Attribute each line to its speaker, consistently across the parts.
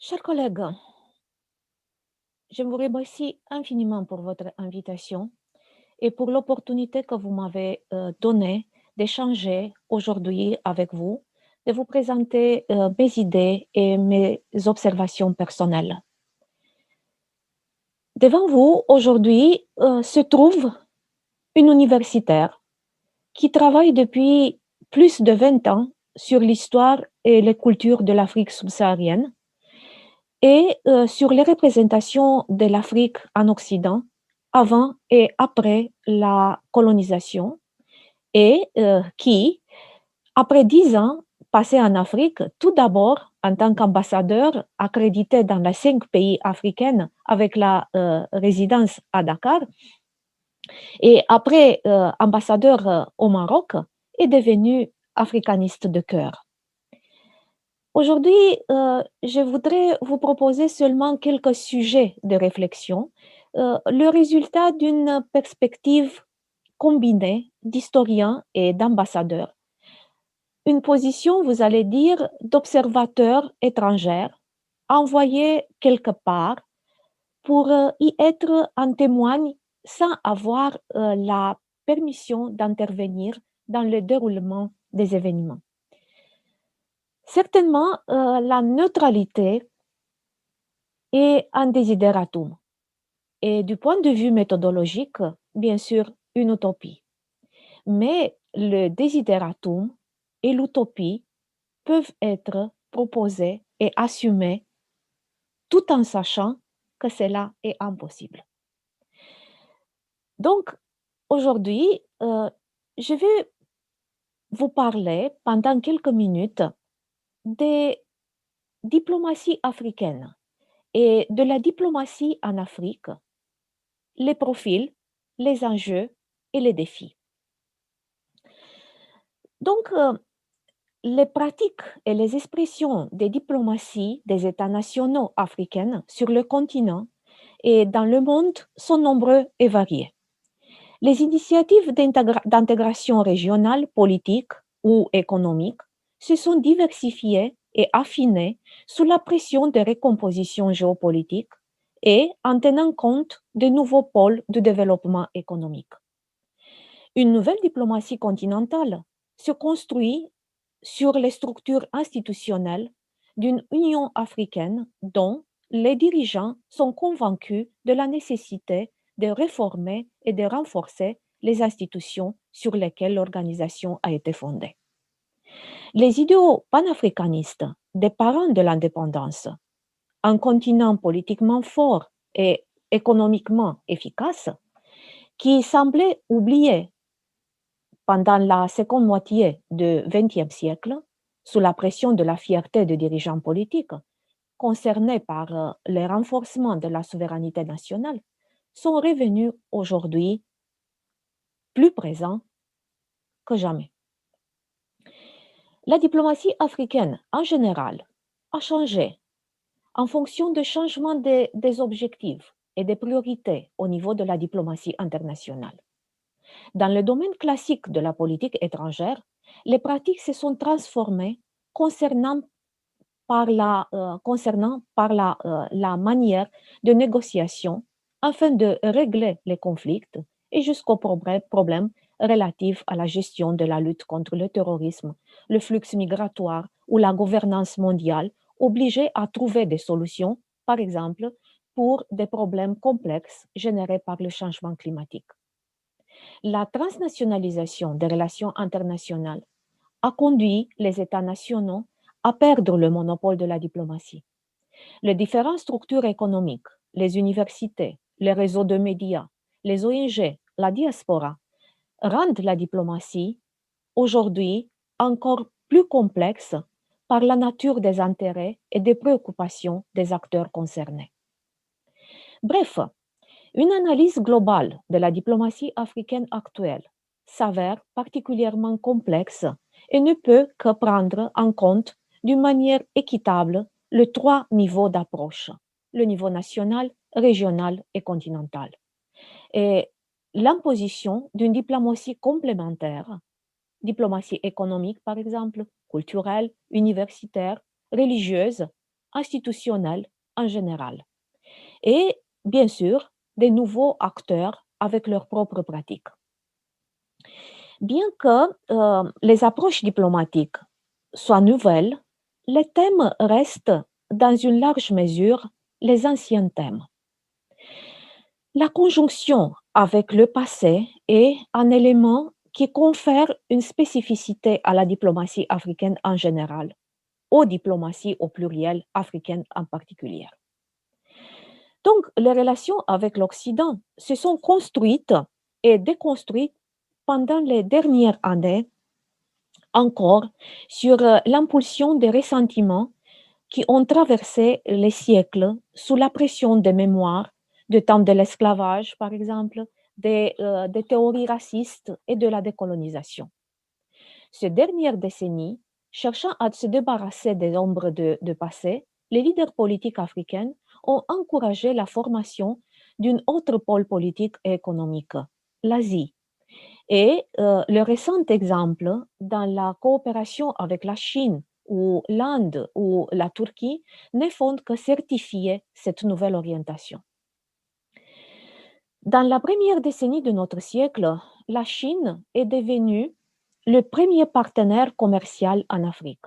Speaker 1: Chers collègues, je vous remercie infiniment pour votre invitation et pour l'opportunité que vous m'avez donnée d'échanger aujourd'hui avec vous, de vous présenter mes idées et mes observations personnelles. Devant vous, aujourd'hui, se trouve une universitaire qui travaille depuis plus de 20 ans sur l'histoire et les cultures de l'Afrique subsaharienne et sur les représentations de l'Afrique en Occident avant et après la colonisation et qui, après 10 ans passés en Afrique, tout d'abord en tant qu'ambassadeur accrédité dans les 5 pays africains avec la résidence à Dakar, et après ambassadeur au Maroc, est devenu africaniste de cœur. Aujourd'hui, je voudrais vous proposer seulement quelques sujets de réflexion, le résultat d'une perspective combinée d'historien et d'ambassadeur. Une position, vous allez dire, d'observateur étranger, envoyé quelque part pour y être en témoigne sans avoir la permission d'intervenir dans le déroulement des événements. Certainement, la neutralité est un desideratum et du point de vue méthodologique, bien sûr, une utopie. Mais le desideratum et l'utopie peuvent être proposés et assumés tout en sachant que cela est impossible. Donc, aujourd'hui, je vais vous parler pendant quelques minutes des diplomaties africaines et de la diplomatie en Afrique, les profils, les enjeux et les défis. Donc, les pratiques et les expressions des diplomaties des États nationaux africains sur le continent et dans le monde sont nombreux et variées. Les initiatives d'intégration régionale, politique ou économique se sont diversifiées et affinées sous la pression de recomposition géopolitique et en tenant compte de nouveaux pôles de développement économique. Une nouvelle diplomatie continentale se construit sur les structures institutionnelles d'une Union africaine dont les dirigeants sont convaincus de la nécessité de réformer et de renforcer les institutions sur lesquelles l'organisation a été fondée. Les idéaux panafricanistes des parents de l'indépendance, un continent politiquement fort et économiquement efficace, qui semblait oublié pendant la seconde moitié du XXe siècle, sous la pression de la fierté des dirigeants politiques, concernés par le renforcement de la souveraineté nationale, sont revenus aujourd'hui plus présents que jamais. La diplomatie africaine, en général, a changé en fonction du changement des objectifs et des priorités au niveau de la diplomatie internationale. Dans le domaine classique de la politique étrangère, les pratiques se sont transformées concernant par la manière de négociation afin de régler les conflits et jusqu'aux problèmes relatifs à la gestion de la lutte contre le terrorisme, le flux migratoire ou la gouvernance mondiale, obligés à trouver des solutions, par exemple, pour des problèmes complexes générés par le changement climatique. La transnationalisation des relations internationales a conduit les États nationaux à perdre le monopole de la diplomatie. Les différentes structures économiques, les universités, les réseaux de médias, les ONG, la diaspora, rendent la diplomatie aujourd'hui encore plus complexe par la nature des intérêts et des préoccupations des acteurs concernés. Bref, une analyse globale de la diplomatie africaine actuelle s'avère particulièrement complexe et ne peut que prendre en compte d'une manière équitable les trois niveaux d'approche, le niveau national, régional et continental. Et l'imposition d'une diplomatie complémentaire, diplomatie économique par exemple, culturelle, universitaire, religieuse, institutionnelle en général. Et bien sûr, des nouveaux acteurs avec leurs propres pratiques. Bien que les approches diplomatiques soient nouvelles, les thèmes restent dans une large mesure les anciens thèmes. La conjonction avec le passé est un élément qui confère une spécificité à la diplomatie africaine en général, aux diplomaties au pluriel africaines en particulier. Donc, les relations avec l'Occident se sont construites et déconstruites pendant les dernières années encore sur l'impulsion des ressentiments qui ont traversé les siècles sous la pression des mémoires du temps de l'esclavage, par exemple, des théories racistes et de la décolonisation. Ces dernières décennies, cherchant à se débarrasser des ombres de passé, les leaders politiques africains ont encouragé la formation d'une autre pôle politique et économique, l'Asie. Et le récent exemple dans la coopération avec la Chine ou l'Inde ou la Turquie ne font que certifier cette nouvelle orientation. Dans la première décennie de notre siècle, la Chine est devenue le premier partenaire commercial en Afrique.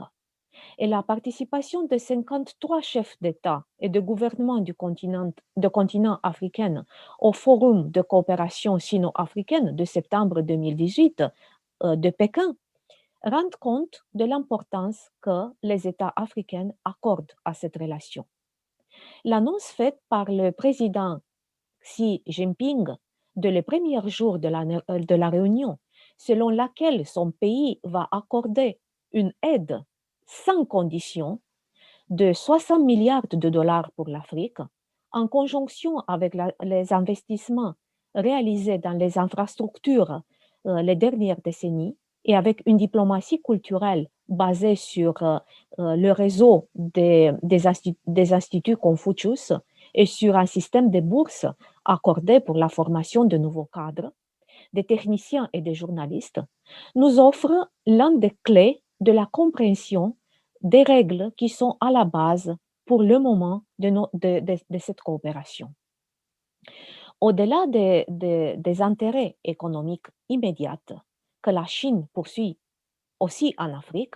Speaker 1: Et la participation de 53 chefs d'État et de gouvernement du continent africain au Forum de coopération sino-africaine de septembre 2018 de Pékin rend compte de l'importance que les États africains accordent à cette relation. L'annonce faite par le président Xi Jinping dès les premiers jours de la réunion, selon laquelle son pays va accorder une aide sans condition de 60 milliards de dollars pour l'Afrique, en conjonction avec les investissements réalisés dans les infrastructures les dernières décennies et avec une diplomatie culturelle basée sur le réseau des instituts Confucius et sur un système de bourses accordées pour la formation de nouveaux cadres, des techniciens et des journalistes, nous offre l'un des clés de la compréhension des règles qui sont à la base pour le moment de cette coopération. Au-delà des intérêts économiques immédiats que la Chine poursuit aussi en Afrique,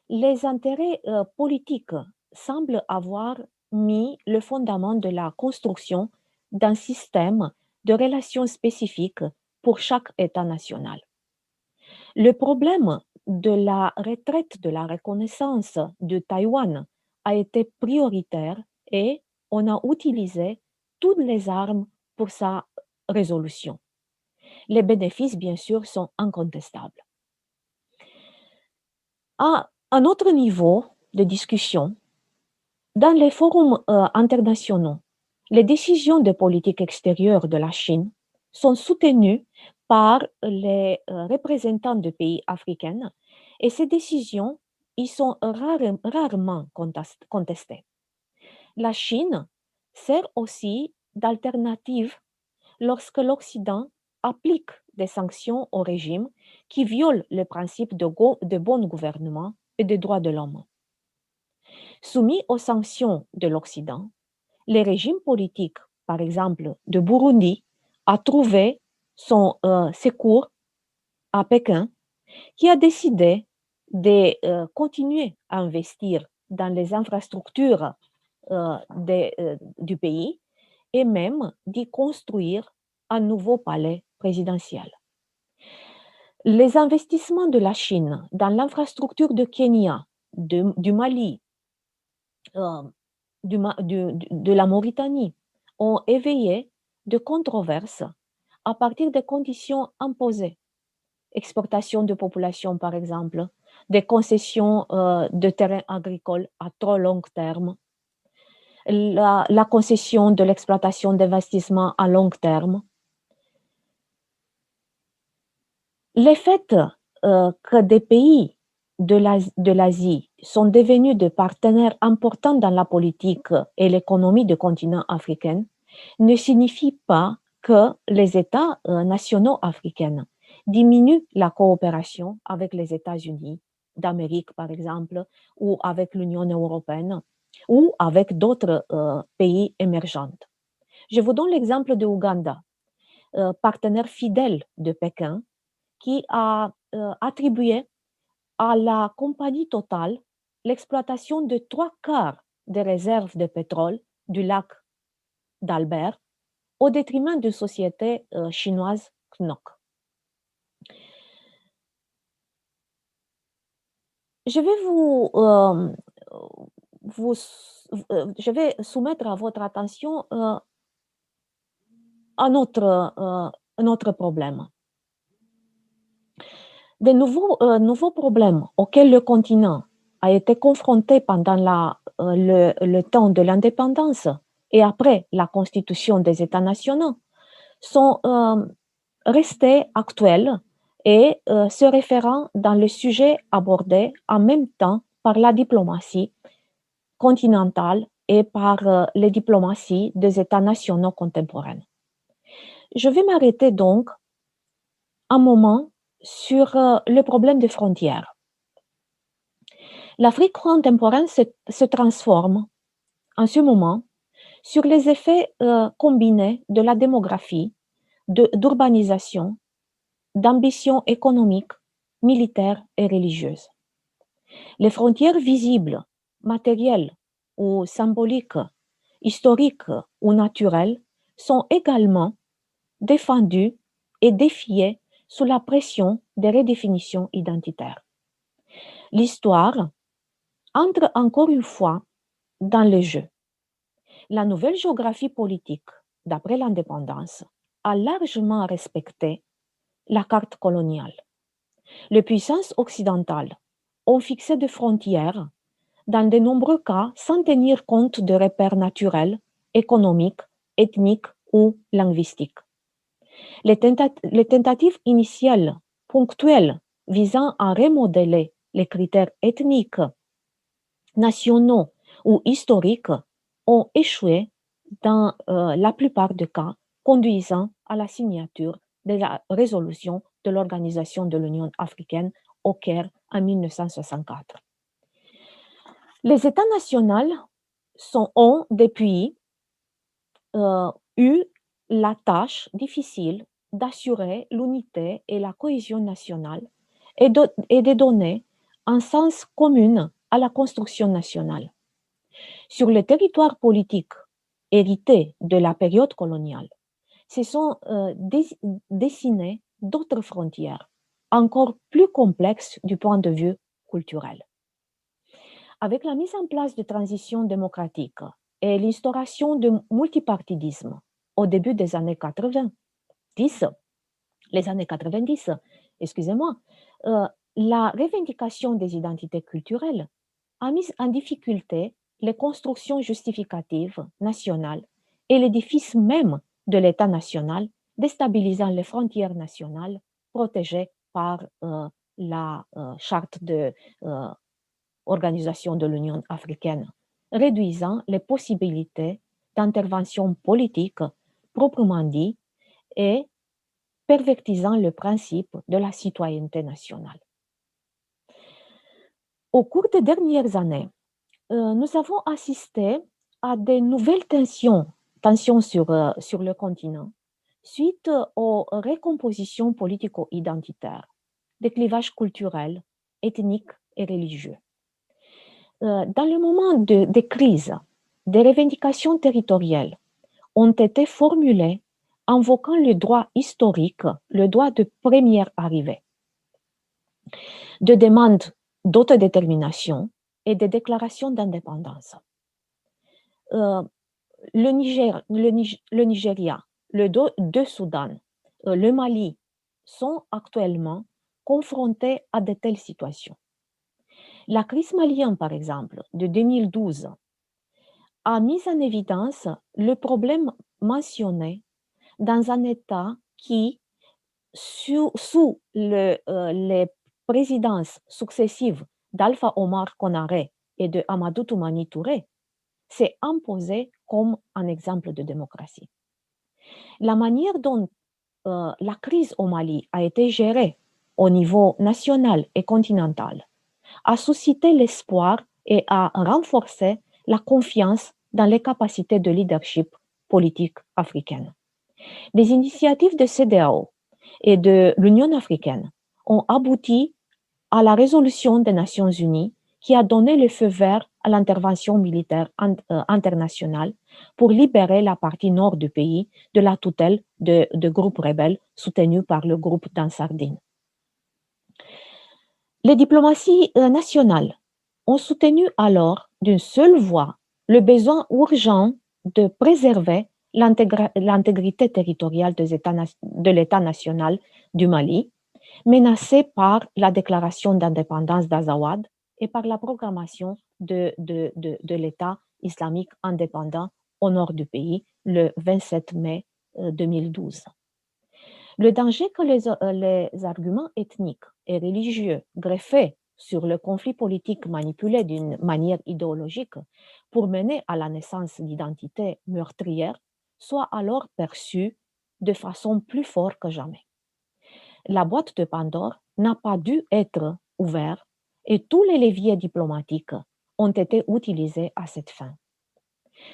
Speaker 1: les intérêts politiques semblent avoir mis le fondament de la construction d'un système de relations spécifiques pour chaque État national. Le problème de la retraite de la reconnaissance de Taïwan a été prioritaire et on a utilisé toutes les armes pour sa résolution. Les bénéfices, bien sûr, sont incontestables. À un autre niveau de discussion, dans les forums internationaux, les décisions de politique extérieure de la Chine sont soutenues par les représentants de pays africains et ces décisions y sont rarement contestées. La Chine sert aussi d'alternative lorsque l'Occident applique des sanctions au régime qui violent le principe de bon gouvernement et des droits de l'homme. Soumis aux sanctions de l'Occident, les régimes politiques, par exemple de Burundi, a trouvé son secours à Pékin, qui a décidé de continuer à investir dans les infrastructures du pays et même d'y construire un nouveau palais présidentiel. Les investissements de la Chine dans l'infrastructure de Kenya, du Mali, de la Mauritanie ont éveillé de controverses à partir des conditions imposées. Exportation de population, par exemple, des concessions de terrains agricoles à trop long terme, la concession de l'exploitation d'investissements à long terme. Le fait que des pays de l'Asie sont devenus des partenaires importants dans la politique et l'économie du continent africain ne signifie pas que les États nationaux africains diminuent la coopération avec les États-Unis d'Amérique, par exemple, ou avec l'Union européenne ou avec d'autres pays émergents. Je vous donne l'exemple de Ouganda, partenaire fidèle de Pékin, qui a attribué à la compagnie Total l'exploitation de 3/4 des réserves de pétrole du lac d'Albert au détriment de société chinoise KNOC. Je vais je vais soumettre à votre attention un autre problème. Des nouveaux problèmes auxquels le continent a été confronté pendant le temps de l'indépendance et après la constitution des États nationaux sont restés actuels et se référant dans le sujet abordé en même temps par la diplomatie continentale et par les diplomaties des États nationaux contemporains. Je vais m'arrêter donc un moment sur le problème des frontières. L'Afrique contemporaine se transforme en ce moment sur les effets combinés de la démographie, d'urbanisation, d'ambition économique, militaire et religieuse. Les frontières visibles, matérielles ou symboliques, historiques ou naturelles sont également défendues et défiées sous la pression des redéfinitions identitaires. L'histoire entre encore une fois dans le jeu. La nouvelle géographie politique, d'après l'indépendance, a largement respecté la carte coloniale. Les puissances occidentales ont fixé des frontières, dans de nombreux cas sans tenir compte de repères naturels, économiques, ethniques ou linguistiques. Les tentatives initiales, ponctuelles, visant à remodeler les critères ethniques, nationaux ou historiques ont échoué dans la plupart des cas, conduisant à la signature de la résolution de l'Organisation de l'Union africaine au Caire en 1964. Les États nationaux ont depuis eu la tâche difficile d'assurer l'unité et la cohésion nationale et de donner un sens commun à la construction nationale. Sur le territoire politique hérité de la période coloniale, se sont dessinées d'autres frontières, encore plus complexes du point de vue culturel. Avec la mise en place de transitions démocratiques et l'instauration du multipartidisme au début des années 90, la revendication des identités culturelles a mis en difficulté les constructions justificatives nationales et l'édifice même de l'État national, déstabilisant les frontières nationales protégées par la charte de l'Organisation de l'Union africaine, réduisant les possibilités d'intervention politique proprement dit et pervertissant le principe de la citoyenneté nationale. Au cours des dernières années, nous avons assisté à de nouvelles tensions sur le continent suite aux recompositions politico-identitaires, des clivages culturels, ethniques et religieux. Dans le moment de crise, des revendications territoriales ont été formulées invoquant le droit historique, le droit de première arrivée, de demande d'autodétermination et de déclaration d'indépendance. Le Nigeria, le deux Soudan, le Mali sont actuellement confrontés à de telles situations. La crise malienne, par exemple, de 2012, a mis en évidence le problème mentionné dans un État qui, sous les présidences successives d'Alpha Omar Konaré et de Amadou Toumani Touré, s'est imposé comme un exemple de démocratie. La manière dont la crise au Mali a été gérée au niveau national et continental a suscité l'espoir et a renforcé la confiance dans les capacités de leadership politique africaine. Les initiatives de CEDEAO et de l'Union africaine ont abouti à la résolution des Nations unies qui a donné le feu vert à l'intervention militaire internationale pour libérer la partie nord du pays de la tutelle de groupes rebelles soutenus par le groupe d'Ansardine. Les diplomaties nationales ont soutenu alors d'une seule voix le besoin urgent de préserver l'intégrité territoriale de l'État national du Mali, menacé par la déclaration d'indépendance d'Azawad et par la programmation de l'État islamique indépendant au nord du pays le 27 mai 2012. Le danger que les arguments ethniques et religieux greffés sur le conflit politique manipulé d'une manière idéologique pour mener à la naissance d'identités meurtrières soit alors perçu de façon plus forte que jamais. La boîte de Pandore n'a pas dû être ouverte et tous les leviers diplomatiques ont été utilisés à cette fin.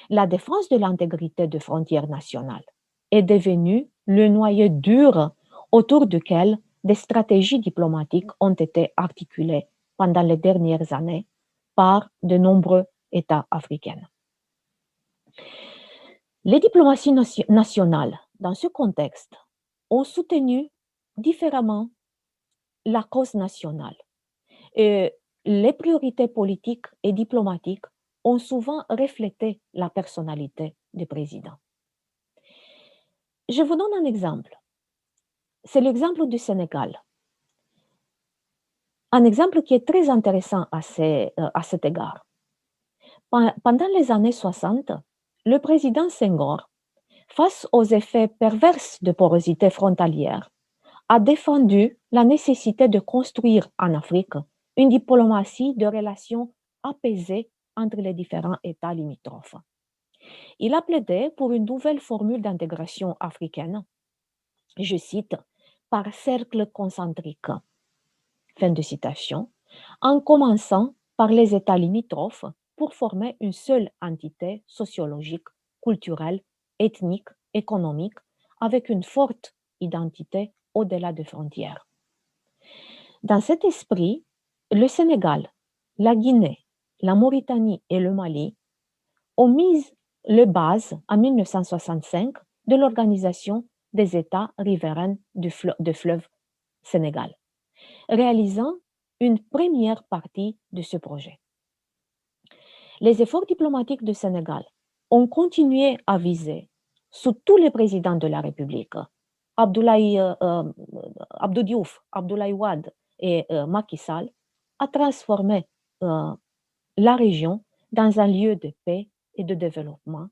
Speaker 1: La défense de l'intégrité des frontières nationales est devenue le noyau dur autour duquel des stratégies diplomatiques ont été articulées pendant les dernières années par de nombreux États africains. Les diplomaties nationales, dans ce contexte, ont soutenu différemment la cause nationale. Et les priorités politiques et diplomatiques ont souvent reflété la personnalité du président. Je vous donne un exemple. C'est l'exemple du Sénégal. Un exemple qui est très intéressant à cet égard. Pendant les années 60, le président Senghor, face aux effets pervers de porosité frontalière, a défendu la nécessité de construire en Afrique une diplomatie de relations apaisées entre les différents États limitrophes. Il a plaidé pour une nouvelle formule d'intégration africaine, je cite, par cercle concentrique, fin de citation, en commençant par les États limitrophes pour former une seule entité sociologique, culturelle, ethnique, économique, avec une forte identité au-delà des frontières. Dans cet esprit, le Sénégal, la Guinée, la Mauritanie et le Mali ont mis les bases en 1965 de l'Organisation des États riverains du fleuve Sénégal, réalisant une première partie de ce projet. Les efforts diplomatiques du Sénégal ont continué à viser, sous tous les présidents de la République, Abdou Diouf, Abdoulaye Wade et Macky Sall, à transformer la région dans un lieu de paix et de développement,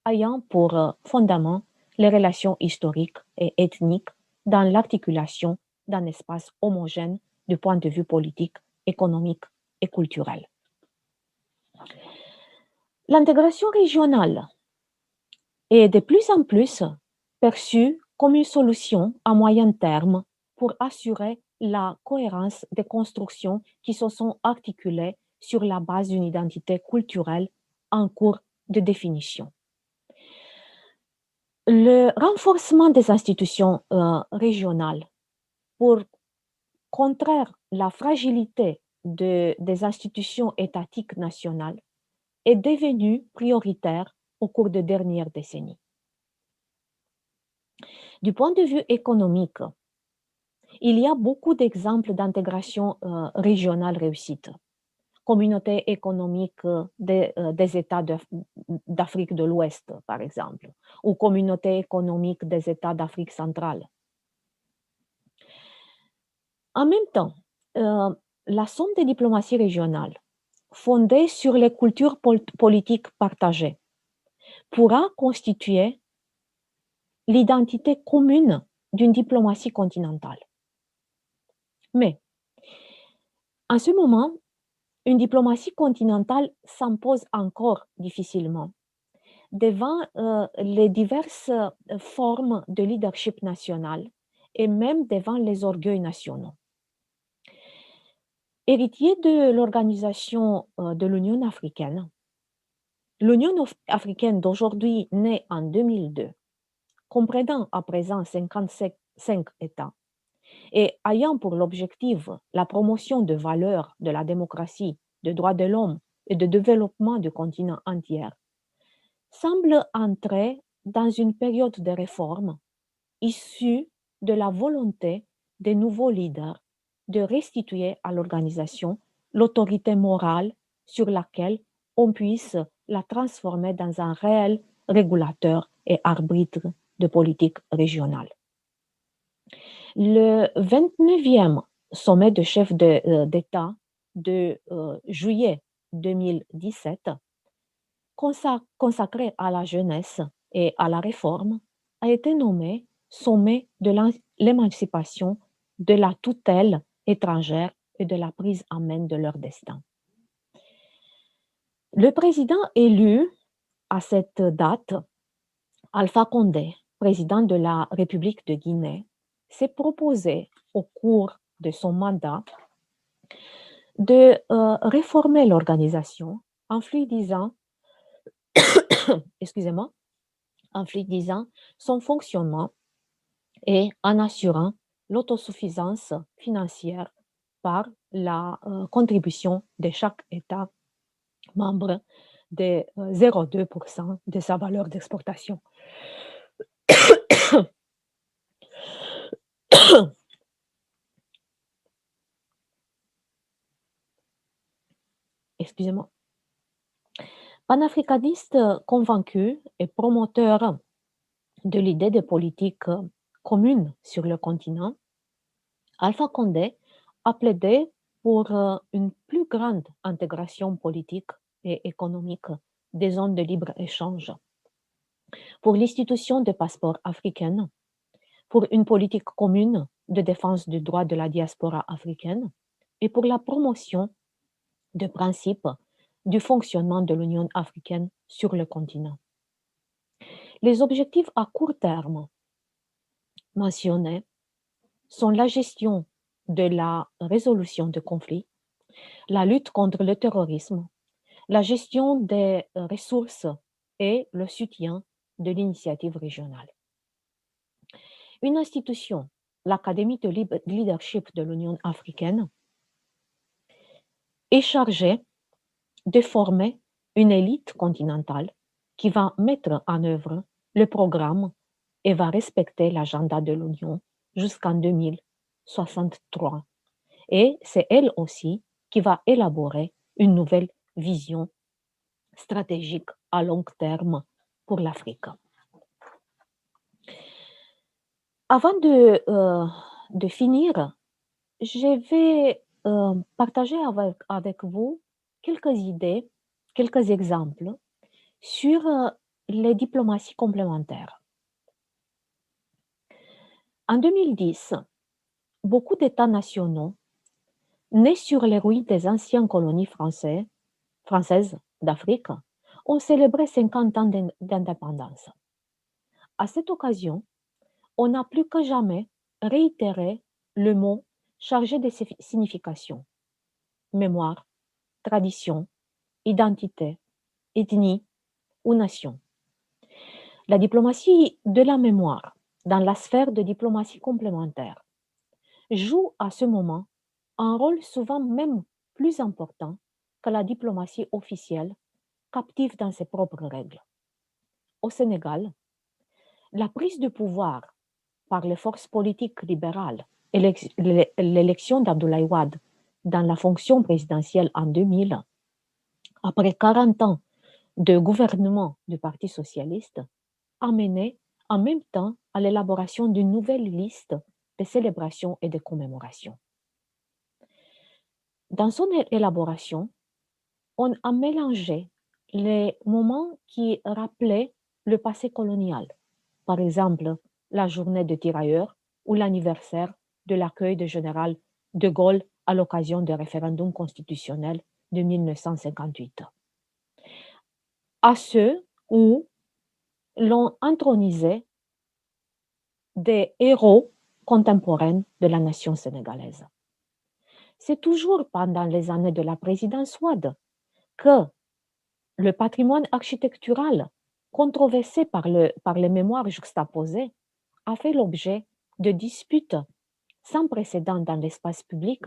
Speaker 1: ayant pour fondament les relations historiques et ethniques dans l'articulation d'un espace homogène du point de vue politique, économique et culturel. L'intégration régionale est de plus en plus perçue comme une solution à moyen terme pour assurer la cohérence des constructions qui se sont articulées sur la base d'une identité culturelle en cours de définition. Le renforcement des institutions régionales pour contraire la fragilité des institutions étatiques nationales est devenu prioritaire au cours des dernières décennies. Du point de vue économique, il y a beaucoup d'exemples d'intégration régionale réussite. Communauté économique des États d'Afrique de l'Ouest, par exemple, ou communauté économique des États d'Afrique centrale. En même temps, la somme des diplomaties régionales, fondée sur les cultures politiques partagées, pourra constituer l'identité commune d'une diplomatie continentale. Mais, en ce moment, une diplomatie continentale s'impose encore difficilement devant les diverses formes de leadership national et même devant les orgueils nationaux. Héritier de l'organisation de l'Union africaine, L'Union africaine d'aujourd'hui, née en 2002, comprenant à présent 55 États et ayant pour l'objectif la promotion de valeurs de la démocratie, des droits de l'homme et de développement du continent entier, semble entrer dans une période de réforme issue de la volonté des nouveaux leaders de restituer à l'organisation l'autorité morale sur laquelle on puisse la transformer dans un réel régulateur et arbitre de politique régionale. Le 29e sommet de chefs d'État de juillet 2017, consacré à la jeunesse et à la réforme, a été nommé sommet de l'émancipation, de la tutelle étrangère et de la prise en main de leur destin. Le président élu à cette date, Alpha Condé, président de la République de Guinée, s'est proposé au cours de son mandat de réformer l'organisation en fluidisant, excusez-moi, en fluidisant son fonctionnement et en assurant l'autosuffisance financière par la contribution de chaque État membre de 0,2% de sa valeur d'exportation. Excusez-moi. Panafricaniste convaincu et promoteur de l'idée de politique commune sur le continent, Alpha Condé a plaidé pour une plus grande intégration politique et économique des zones de libre-échange, pour l'institution des passeports africains, pour une politique commune de défense des droits de la diaspora africaine et pour la promotion des principes du fonctionnement de l'Union africaine sur le continent. Les objectifs à court terme mentionnés sont la gestion de la résolution de conflits, la lutte contre le terrorisme, la gestion des ressources et le soutien de l'initiative régionale. Une institution, l'Académie de leadership de l'Union africaine, est chargée de former une élite continentale qui va mettre en œuvre le programme et va respecter l'agenda de l'Union jusqu'en 2063. Et c'est elle aussi qui va élaborer une nouvelle vision stratégique à long terme pour l'Afrique. Avant de finir, je vais partager avec vous quelques idées, quelques exemples sur les diplomaties complémentaires. En 2010, beaucoup d'États nationaux nés sur les ruines des anciennes colonies françaises d'Afrique ont célébré 50 ans d'indépendance. À cette occasion, on a plus que jamais réitéré le mot chargé de significations: mémoire, tradition, identité, ethnie ou nation. La diplomatie de la mémoire, dans la sphère de diplomatie complémentaire, joue à ce moment un rôle souvent même plus important que la diplomatie officielle, captive dans ses propres règles. Au Sénégal, la prise de pouvoir par les forces politiques libérales et l'élection d'Abdoulaye Wade dans la fonction présidentielle en 2000, après 40 ans de gouvernement du Parti socialiste, a mené en même temps à l'élaboration d'une nouvelle liste de célébrations et de commémorations. Dans son élaboration, on a mélangé les moments qui rappelaient le passé colonial, par exemple la journée des tirailleurs ou l'anniversaire de l'accueil du général de Gaulle à l'occasion du référendum constitutionnel de 1958, à ceux où l'on intronisait des héros contemporains de la nation sénégalaise. C'est toujours pendant les années de la présidence Wade que Le patrimoine architectural, controversé par les mémoires juxtaposées, a fait l'objet de disputes sans précédent dans l'espace public,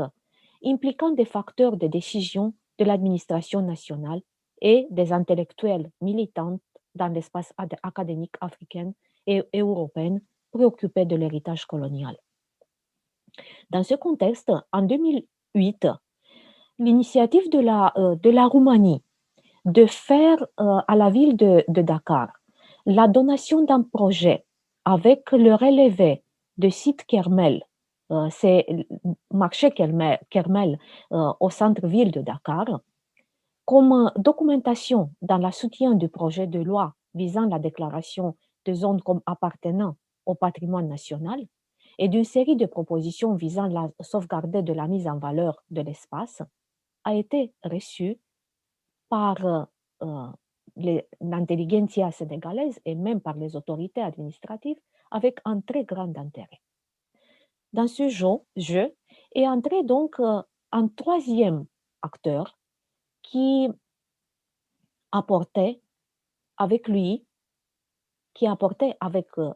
Speaker 1: impliquant des facteurs de décision de l'administration nationale et des intellectuels militants dans l'espace académique africain et européen préoccupés de l'héritage colonial. Dans ce contexte, en 2008, l'initiative de la Roumanie de faire à la ville de Dakar la donation d'un projet avec le relevé de site Kermel, c'est marché Kermel au centre-ville de Dakar, comme documentation dans le soutien du projet de loi visant la déclaration de zones comme appartenant au patrimoine national et d'une série de propositions visant la sauvegarde de la mise en valeur de l'espace, a été reçue par l'intelligentsia sénégalaise et même par les autorités administratives avec un très grand intérêt. Dans ce jeu est entré donc un troisième acteur qui apportait avec lui,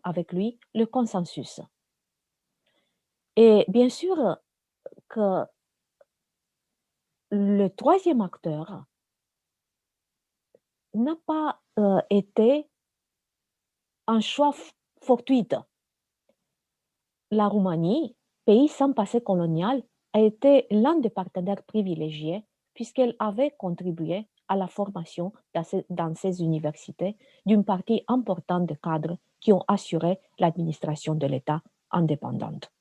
Speaker 1: avec lui le consensus. Et bien sûr que le troisième acteur n'a pas été un choix fortuit. La Roumanie, pays sans passé colonial, a été l'un des partenaires privilégiés puisqu'elle avait contribué à la formation dans ces universités d'une partie importante de cadres qui ont assuré l'administration de l'État indépendante.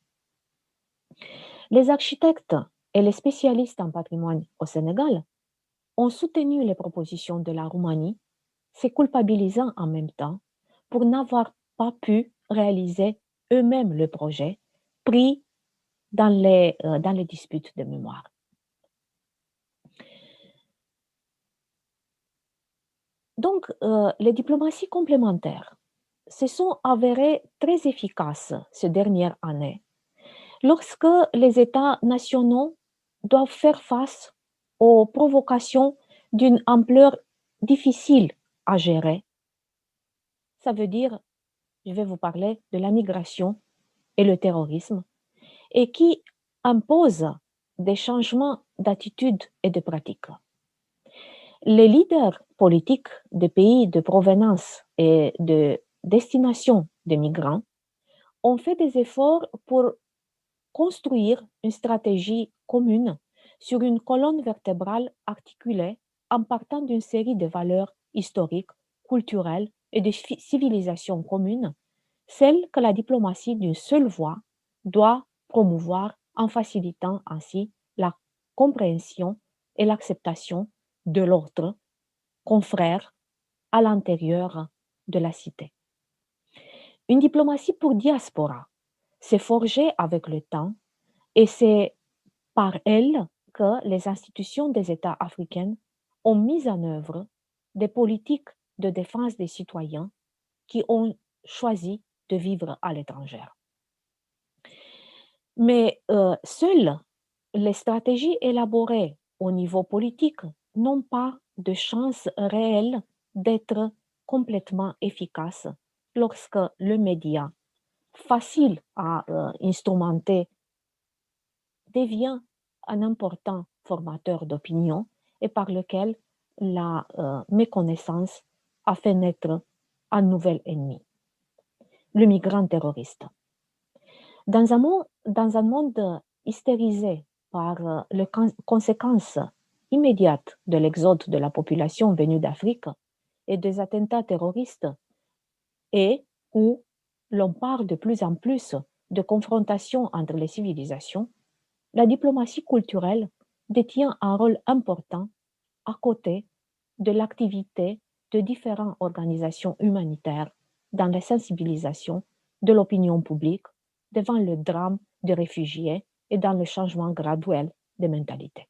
Speaker 1: Les architectes et les spécialistes en patrimoine au Sénégal ont soutenu les propositions de la Roumanie, se culpabilisant en même temps pour n'avoir pas pu réaliser eux-mêmes le projet pris dans les disputes de mémoire. Donc, les diplomaties complémentaires se sont avérées très efficaces ces dernières années lorsque les États nationaux doivent faire face aux provocations d'une ampleur difficile à gérer. Ça veut dire, je vais vous parler de la migration et le terrorisme, et qui impose des changements d'attitude et de pratique. Les leaders politiques des pays de provenance et de destination des migrants ont fait des efforts pour construire une stratégie commune sur une colonne vertébrale articulée en partant d'une série de valeurs historiques, culturelles et de civilisations communes, celles que la diplomatie d'une seule voix doit promouvoir en facilitant ainsi la compréhension et l'acceptation de l'autre confrère à l'intérieur de la cité. Une diplomatie pour diaspora s'est forgée avec le temps et c'est par elle que les institutions des États africains ont mis en œuvre des politiques de défense des citoyens qui ont choisi de vivre à l'étranger. Mais seules les stratégies élaborées au niveau politique n'ont pas de chance réelle d'être complètement efficaces lorsque le média, facile à instrumenter, devient un important formateur d'opinion et par lequel la méconnaissance a fait naître un nouvel ennemi, le migrant terroriste. Dans un monde hystérisé par les conséquences immédiates de l'exode de la population venue d'Afrique et des attentats terroristes, et où l'on parle de plus en plus de confrontation entre les civilisations, la diplomatie culturelle détient un rôle important à côté de l'activité de différentes organisations humanitaires dans la sensibilisation de l'opinion publique devant le drame des réfugiés et dans le changement graduel des mentalités.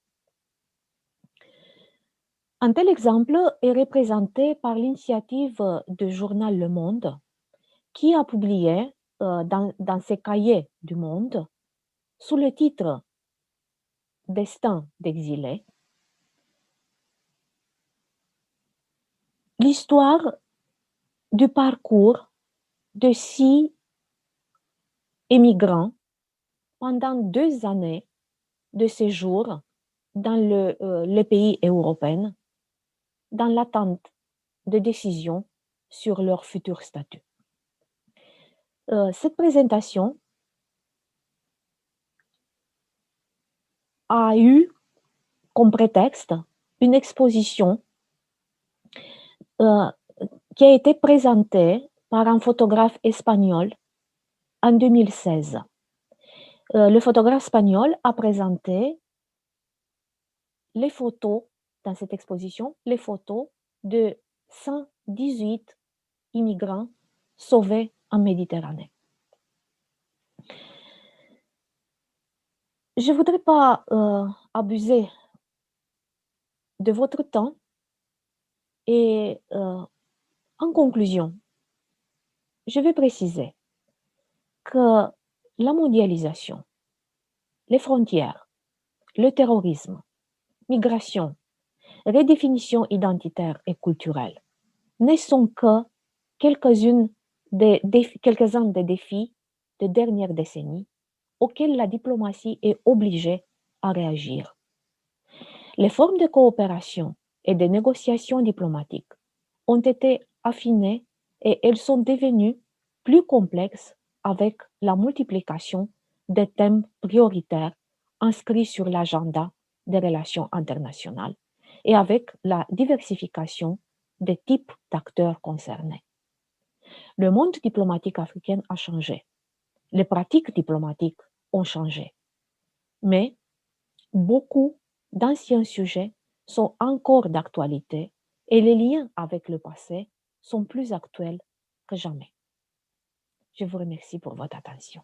Speaker 1: Un tel exemple est représenté par l'initiative du journal Le Monde, qui a publié dans ses cahiers du Monde, sous le titre Destin d'exilés, l'histoire du parcours de 6 émigrants pendant 2 années de séjour dans les pays européens, dans l'attente de décisions sur leur futur statut. Cette présentation a eu comme prétexte une exposition euh, qui a été présentée par un photographe espagnol en 2016. Le photographe espagnol a présenté les photos dans cette exposition, les photos de 118 immigrants sauvés en Méditerranée. Je ne voudrais pas abuser de votre temps et en conclusion, je vais préciser que la mondialisation, les frontières, le terrorisme, migration, redéfinition identitaire et culturelle ne sont que quelques-uns des défis des dernières décennies auxquels la diplomatie est obligée à réagir. Les formes de coopération et de négociation diplomatiques ont été affinées et elles sont devenues plus complexes avec la multiplication des thèmes prioritaires inscrits sur l'agenda des relations internationales et avec la diversification des types d'acteurs concernés. Le monde diplomatique africain a changé. Les pratiques diplomatiques ont changé. Mais beaucoup d'anciens sujets sont encore d'actualité et les liens avec le passé sont plus actuels que jamais. Je vous remercie pour votre attention.